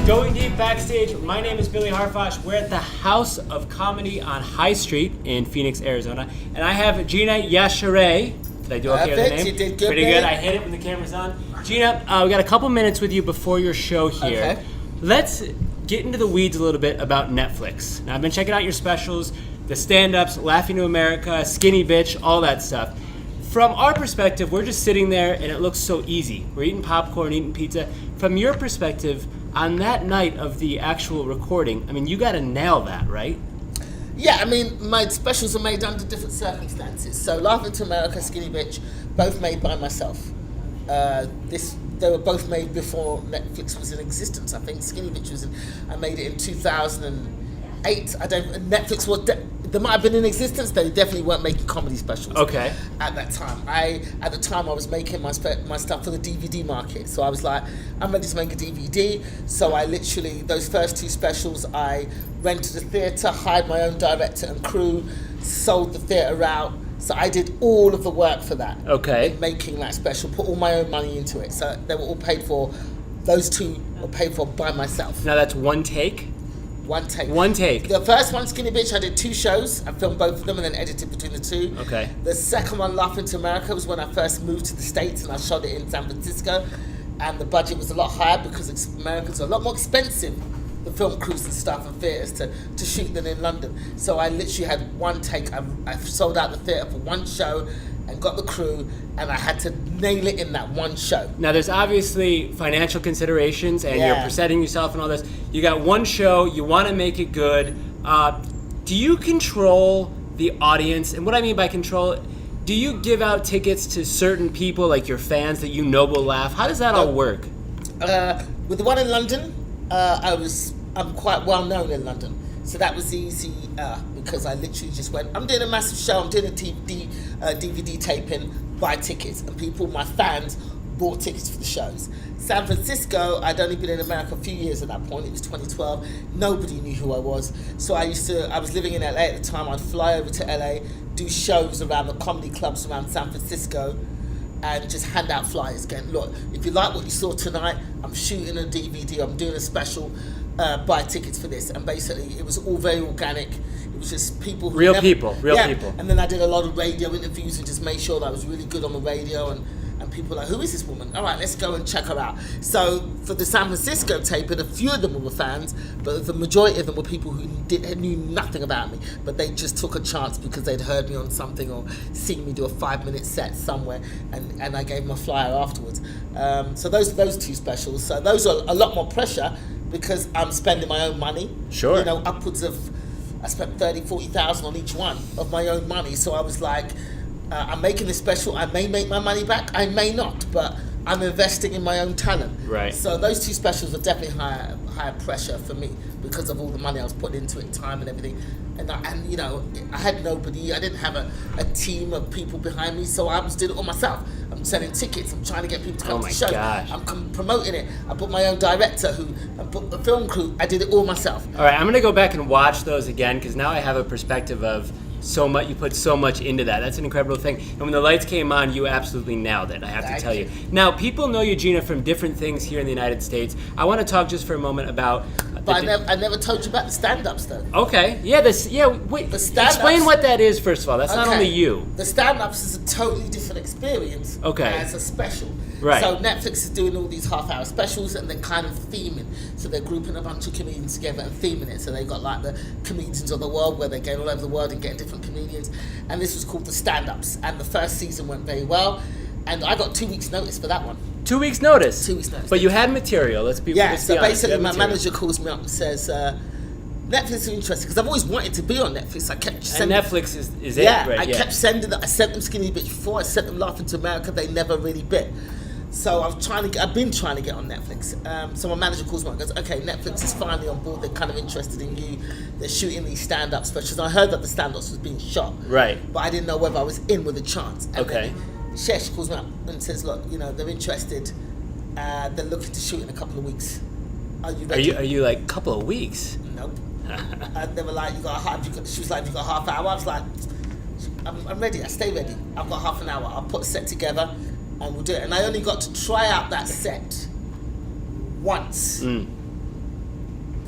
Going Deep Backstage. My name is Billy Harfosh. We're at the House of Comedy on High Street in Phoenix, Arizona. And I have Gina Yashere. Did I do okay with the name? You did good. Pretty good. I hit it when the camera's on. Gina, we got a couple minutes with you before your show here. Okay. Let's get into the weeds a little bit about Netflix. Now, I've been checking out your specials, the stand-ups, Laughing to America, Skinny Bitch, all that stuff. From our perspective, we're just sitting there and it looks so easy. We're eating popcorn, eating pizza. From your perspective, on that night of the actual recording, I mean, you got to nail that, right? Yeah, I mean, my specials are made under different circumstances. So Laughing to America, Skinny Bitch, both made by myself. They were both made before Netflix was in existence. I think Skinny Bitch I made it in 2008. Netflix was, they might have been in existence. They definitely weren't making comedy specials. Okay. At that time, I was making my stuff for the DVD market. So I was like, I'm ready to make a DVD. So I literally, those first two specials, I rented a theatre, hired my own director and crew, sold the theatre out. So I did all of the work for that. Okay. In making that special, put all my own money into it. So they were all paid for. Those two were paid for by myself. Now that's one take? One take. One take. The first one, Skinny Bitch, I did 2 shows. I filmed both of them and then edited between the two. Okay. The second one, Laughing to America, was when I first moved to the States and I shot it in San Francisco. And the budget was a lot higher because Americans are a lot more expensive, the film crews and stuff and theatres to shoot than in London. So I literally had one take. I sold out the theatre for one show and got the crew, and I had to nail it in that one show. Now, there's obviously financial considerations, and Yeah. you're presenting yourself and all this. You got one show, you want to make it good. Do you control the audience? And what I mean by control, do you give out tickets to certain people, like your fans, that you know will laugh? How does that all work? With the one in London, I'm quite well known in London. So that was easy because I literally just went, I'm doing a massive show, I'm doing a DVD taping, buy tickets. And people, my fans, bought tickets for the shows. San Francisco, I'd only been in America a few years at that point. It was 2012. Nobody knew who I was. So I was living in LA at the time. I'd fly over to LA, do shows around the comedy clubs around San Francisco, and just hand out flyers going, look, if you like what you saw tonight, I'm shooting a DVD, I'm doing a special, buy tickets for this. And basically it was all very organic. It was just people who Real people. And then I did a lot of radio interviews and just made sure that I was really good on the radio, and people were like, who is this woman? All right, let's go and check her out. So for the San Francisco taping, a few of them were fans, but the majority of them were people who knew nothing about me, but they just took a chance because they'd heard me on something or seen me do a 5-minute set somewhere, and I gave them a flyer afterwards. So those two specials, so those are a lot more pressure because I'm spending my own money. Sure. You know, upwards of, I spent 30,000, 40,000 on each one of my own money. So I was like, I'm making this special. I may make my money back. I may not, but I'm investing in my own talent. Right. So those two specials are definitely higher pressure for me because of all the money I was putting into it, time and everything. And you know, I had nobody. I didn't have a team of people behind me, so I was doing it all myself. I'm selling tickets. I'm trying to get people to come to the show. Gosh. I'm promoting it. I put my own director, I put the film crew. I did it all myself. All right, I'm going to go back and watch those again because now I have a perspective of so much. You put so much into that. That's an incredible thing. And when the lights came on, you absolutely nailed it, I have to tell you. Now, people know you, Gina, from different things here in the United States. I want to talk just for a moment about... But I never told you about the stand-ups, though. Okay. Wait. The stand-ups, explain what that is, first of all. That's not only you. The stand-ups is a totally different experience as a special. Right. So Netflix is doing all these half-hour specials and then kind of theming. So they're grouping a bunch of comedians together and theming it. So they've got like the comedians of the world where they're going all over the world and getting different comedians. And this was called the stand-ups. And the first season went very well. And I got 2 weeks notice for that one. 2 weeks notice? 2 weeks notice. But you had material. Let's be honest. So basically my manager calls me up and says, Netflix is interesting because I've always wanted to be on Netflix. I kept sending... And Netflix is it, right? I kept sending them. I sent them Skinny Bitch before. I sent them Laughing to America. They never really bit. So I've been trying to get on Netflix. So my manager calls me and goes, okay, Netflix is finally on board. They're kind of interested in you. They're shooting these stand-up specials. I heard that the stand-ups was being shot. Right. But I didn't know whether I was in with a chance. And okay. Then Shesh calls me up and says, look, you know, they're interested. They're looking to shoot in a couple of weeks. Are you ready? Are you like, couple of weeks? Nope. They were like, she was like, you got half an hour? I was like, I'm ready. I stay ready. I've got half an hour. I'll put a set together and we'll do it. And I only got to try out that set once.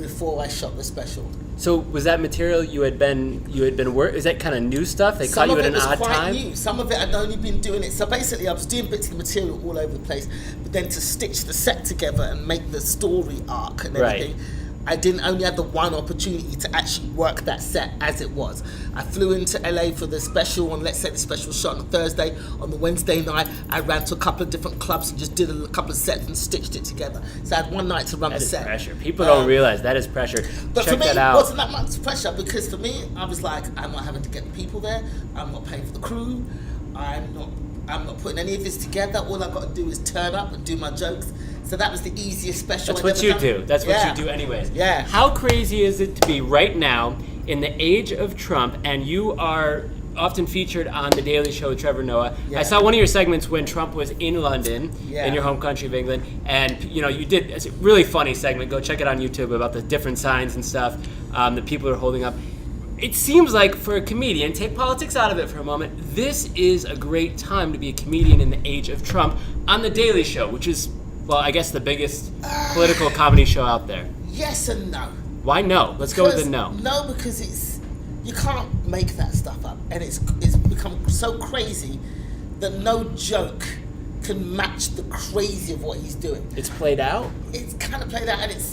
before I shot the special. So was that material you had been is that kind of new stuff? They caught you at an odd time? Some of it was quite new. Some of it I'd only been doing it. So basically I was doing bits of the material all over the place, but then to stitch the set together and make the story arc and everything, I didn't only have the one opportunity to actually work that set as it was. I flew into LA for the special, and let's say the special shot on Thursday. On the Wednesday night, I ran to a couple of different clubs and just did a couple of sets and stitched it together. So I had one night to run the set. That is pressure. People don't realize that is pressure. But Check for me, that out. it wasn't that much pressure, because for me, I was like, I'm not having to get the people there. I'm not paying for the crew. I'm not putting any of this together. All I've got to do is turn up and do my jokes. So that was the easiest special. That's what you do. That's what you do anyways. Yeah. How crazy is it to be right now in the age of Trump, and you are often featured on The Daily Show with Trevor Noah. Yeah. I saw one of your segments when Trump was in London, Yeah. in your home country of England, and you did it's a really funny segment. Go check it on YouTube about the different signs and stuff that people are holding up. It seems like for a comedian, take politics out of it for a moment, this is a great time to be a comedian in the age of Trump on The Daily Show, which is, well, I guess the biggest political comedy show out there. Yes and no. Why no? Let's go with the no. No, because you can't make that stuff up, and it's become so crazy that no joke can match the crazy of what he's doing. It's played out? It's kind of played out, and it's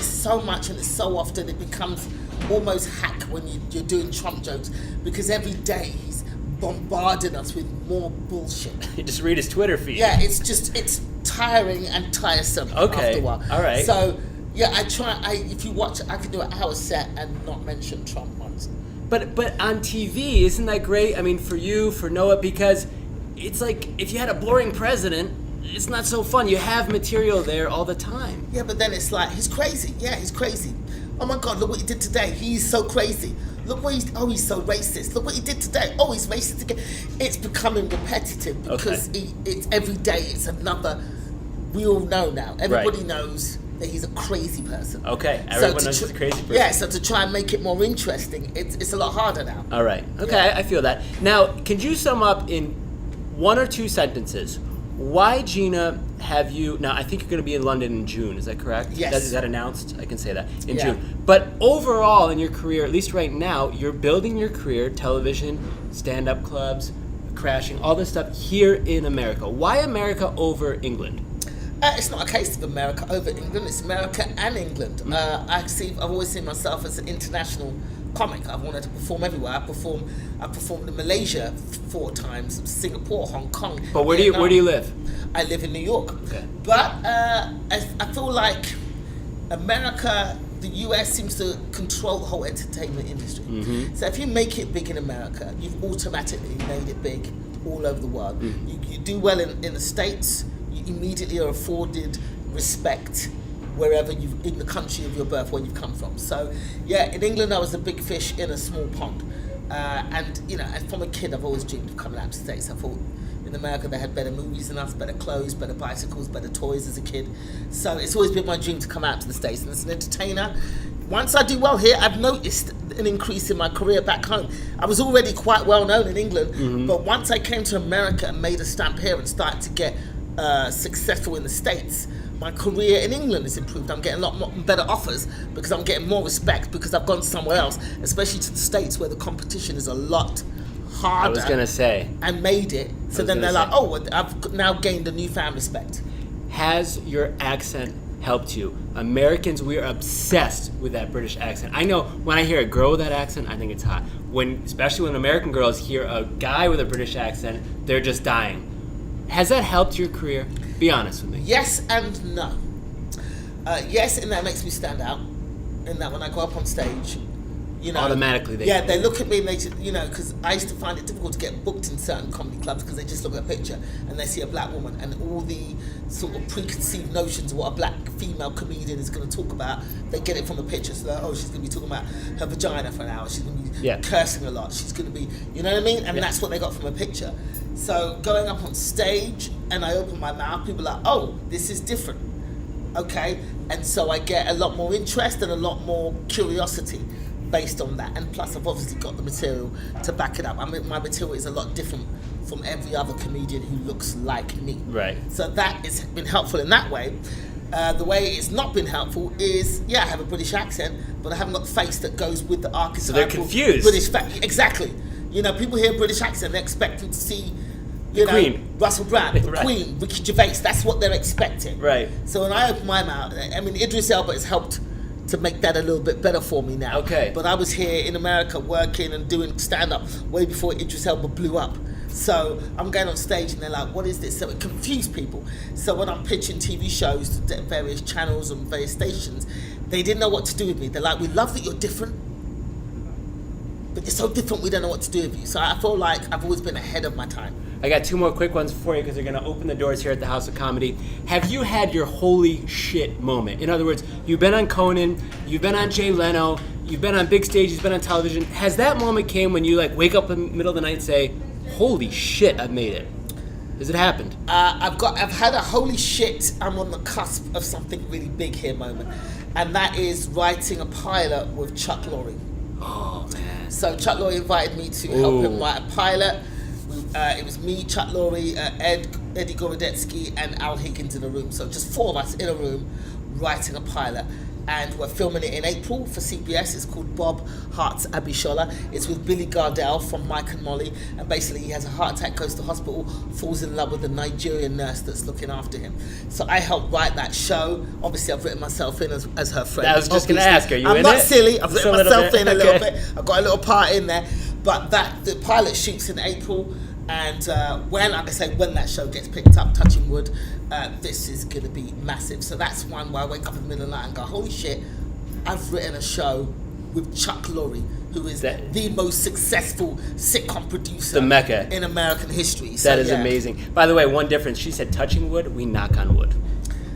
so much, and it's so often it becomes almost hack when you're doing Trump jokes, because every day he's bombarding us with more bullshit. You just read his Twitter feed. Yeah, it's tiring and tiresome after a while. All right. So yeah, if you watch, I could do an hour set and not mention Trump once. But on TV, isn't that great? I mean, for you, for Noah, because it's like if you had a boring president, it's not so fun. You have material there all the time. Yeah, but then it's like, he's crazy. Yeah, he's crazy. Oh my God, look what he did today. He's so crazy. Look what he's so racist. Look what he did today. Oh, he's racist again. It's becoming repetitive because it's every day. It's another. We all know now. Everybody knows that he's a crazy person. Okay, everyone knows he's a crazy person. Yeah, so to try and make it more interesting, it's a lot harder now. All right. Okay, Yeah. I feel that. Now, could you sum up in one or two sentences why, Gina, have you... Now, I think you're going to be in London in June. Is that correct? Yes. Is that announced? I can say that. In Yeah. June. But overall in your career, at least right now, you're building your career, television, stand-up clubs, crashing, all this stuff here in America. Why America over England? It's not a case of America over England. It's America and England. I've always seen myself as an international comic. I've wanted to perform everywhere. I performed in Malaysia 4 times, Singapore, Hong Kong. But where do you live? I live in New York. Okay. But I feel like America, the US seems to control the whole entertainment industry. Mm-hmm. So if you make it big in America, you've automatically made it big all over the world. You do well in the States, you immediately are afforded respect wherever in the country of your birth, where you've come from. So yeah, in England I was a big fish in a small pond. And from a kid I've always dreamed of coming out to the States. I thought in America they had better movies than us, better clothes, better bicycles, better toys as a kid. So it's always been my dream to come out to the States. And as an entertainer, once I do well here, I've noticed an increase in my career back home. I was already quite well known in England, but once I came to America and made a stamp here and started to get successful in the States, my career in England has improved. I'm getting a lot more better offers because I'm getting more respect because I've gone somewhere else, especially to the States where the competition is a lot harder. I was going to say. And made it. So then they're like, oh, I've now gained a newfound respect. Has your accent helped you? Americans, we are obsessed with that British accent. I know when I hear a girl with that accent, I think it's hot. Especially when American girls hear a guy with a British accent, they're just dying. Has that helped your career? Be honest with me. Yes and no. Yes, in that it makes me stand out. In that when I go up on stage, automatically they look at me and they just, because I used to find it difficult to get booked in certain comedy clubs because they just look at a picture and they see a black woman and all the sort of preconceived notions of what a black female comedian is going to talk about, they get it from a picture. So they're, she's going to be talking about her vagina for an hour, she's going to be cursing a lot, she's going to be, you know what I mean? And that's what they got from a picture. So going up on stage and I open my mouth, people are like, oh, this is different. Okay? And so I get a lot more interest and a lot more curiosity based on that. And plus I've obviously got the material to back it up. I mean, my material is a lot different from every other comedian who looks like me. Right. So that has been helpful in that way. The way it's not been helpful is, I have a British accent, but I haven't got the face that goes with the archetypal. So they're confused. British exactly. People hear British accent, they're expecting to see, Queen. Russell Brand, the Right. Queen, Ricky Gervais. That's what they're expecting. Right. So when I open my mouth, Idris Elba has helped to make that a little bit better for me now. Okay. But I was here in America working and doing stand-up way before Idris Elba blew up. So I'm going on stage and they're like, what is this? So it confused people. So when I'm pitching TV shows to various channels and various stations, they didn't know what to do with me. They're like, we love that you're different, but you're so different we don't know what to do with you. So I feel like I've always been ahead of my time. I got 2 more quick ones for you because they're going to open the doors here at the House of Comedy. Have you had your holy shit moment? In other words, you've been on Conan, you've been on Jay Leno, you've been on big stage, you've been on television. Has that moment came when you wake up in the middle of the night and say, holy shit, I've made it? Has it happened? I've had a holy shit, I'm on the cusp of something really big here moment. And that is writing a pilot with Chuck Lorre. Oh, man. So Chuck Lorre invited me to help him write a pilot. It was me, Chuck Lorre, Eddie Gorodetsky, and Al Higgins in a room. So just 4 of us in a room writing a pilot. And we're filming it in April for CBS. It's called Bob Hart's Abishola. It's with Billy Gardell from Mike and Molly. And basically he has a heart attack, goes to hospital, falls in love with a Nigerian nurse that's looking after him. So I helped write that show. Obviously I've written myself in as her friend. I was just going to ask, are you I'm in not it? silly. I've written myself in a little Okay. bit. I've got a little part in there. But the pilot shoots in April. And when that show gets picked up, touching wood, this is going to be massive. So that's one where I wake up in the middle of the night and go, holy shit, I've written a show with Chuck Lorre, who is the most successful sitcom producer The Mecca in American history. That is amazing. By the way, one difference. She said touching wood, we knock on wood.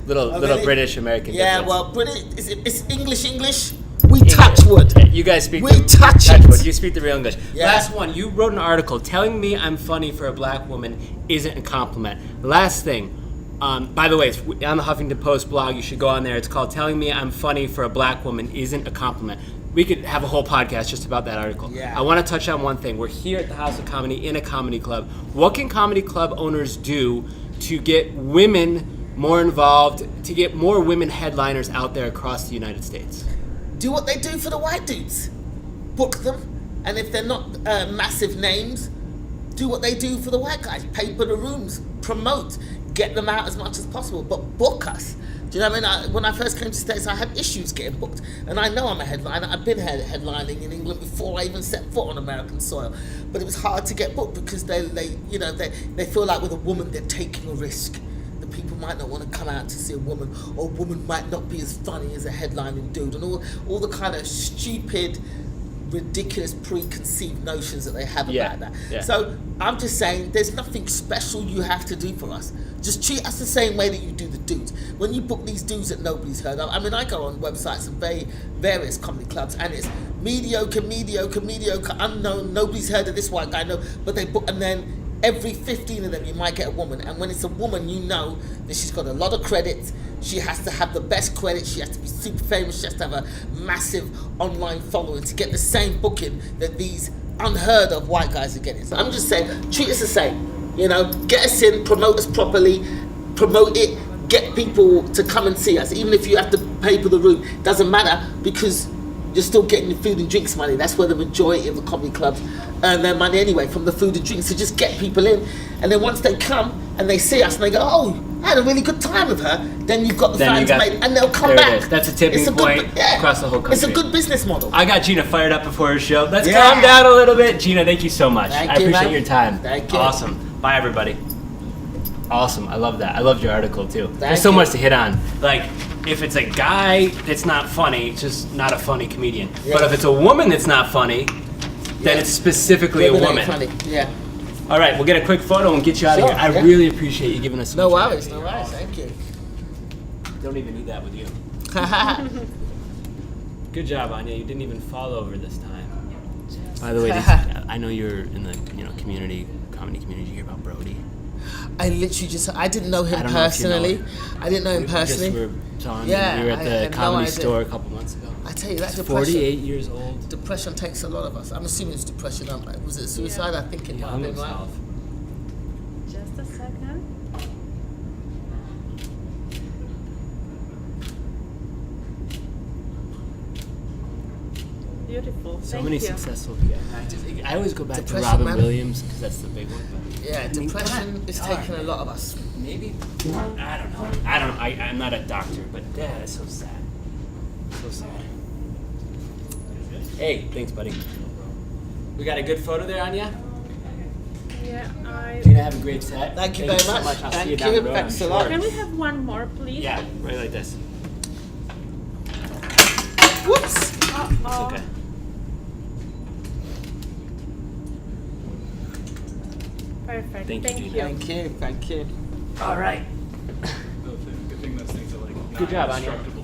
Little really? British American Yeah, difference. well, British, it's English. We touch wood. You guys speak touch wood. it. You speak the real English. Yeah. Last one. You wrote an article telling me I'm funny for a black woman isn't a compliment. Last thing. By the way, it's on the Huffington Post blog. You should go on there. It's called "Telling Me I'm Funny for a Black Woman Isn't a Compliment." We could have a whole podcast just about that article. Yeah. I want to touch on one thing. We're here at the House of Comedy in a comedy club. What can comedy club owners do to get women more involved, to get more women headliners out there across the United States? Do what they do for the white dudes. Book them. And if they're not massive names, do what they do for the white guys. Pay for the rooms. Promote. Get them out as much as possible. But book us. Do you know what I mean? When I first came to States, I had issues getting booked. And I know I'm a headliner. I've been headlining in England before I even set foot on American soil. But it was hard to get booked because they feel like with a woman, they're taking a risk. People might not want to come out to see a woman, or a woman might not be as funny as a headlining dude, and all the kind of stupid, ridiculous preconceived notions that they have about that. Yeah. So I'm just saying, there's nothing special you have to do for us. Just treat us the same way that you do the dudes. When you book these dudes that nobody's heard of, I go on websites and various comedy clubs, and it's mediocre, unknown, nobody's heard of this white guy, but they book, and then every 15 of them you might get a woman, and when it's a woman, you know that she's got a lot of credit. She has to have the best credit. She has to be super famous. She has to have a massive online following to get the same booking that these unheard of white guys are getting. So I'm just saying, treat us the same. Get us in, promote us properly, promote it, get people to come and see us. Even if you have to pay for the room, doesn't matter, because you're still getting your food and drinks money. That's where the majority of the comedy clubs earn their money anyway, from the food and drinks. So just get people in, and then once they come and they see us and they go, oh, I had a really good time with her, then you've got the fans made, and they'll come back. It is. That's a tipping point across the whole country. It's a good business model. I got Gina fired up before her show. Let's calm down a little bit. Gina, thank you so much. I appreciate your time. Thank you. Awesome. Bye, everybody. Awesome. I love that. I loved your article, too. There's so much to hit on. If it's a guy that's not funny, it's just not a funny comedian. Yeah. But if it's a woman that's not funny, then it's specifically a woman. Funny. Yeah. All right, we'll get a quick photo and get you out of here. I really appreciate you giving us some No worries. Thank you. Don't even need that with you. Good job, Anya. You didn't even fall over this time. By the way, I know you're in the comedy community. Did you hear about Brody? I literally I didn't know him personally. I didn't know him personally. We were at the comedy store a couple months ago. I tell you, that He's depression. 48 years old. Depression takes a lot of us. I'm assuming it's depression. Was it suicide? I think it might have been, right? Just a second. beautiful. So Thank many you. successful actors. I always go back to Depression, Robin man. Williams because that's the big one. But Yeah, I mean, depression God is darn. taking a lot of us. Maybe. I don't know. I'm not a doctor, but yeah, it's so sad. So sad. Hey, thanks, buddy. We got a good photo there, Anya? Yeah, Gina, have a great set. Thank you so very much. I'll Thank see you down you. the road. Thanks I'm a lot. sure. Can we have one more, please? Yeah, right like this. Whoops. It's Uh-oh. okay. Perfect. Thank you, Thank Gina. you. Thank you. Thank you. All right. Good thing those things are like Good job, Anya. non-destructible.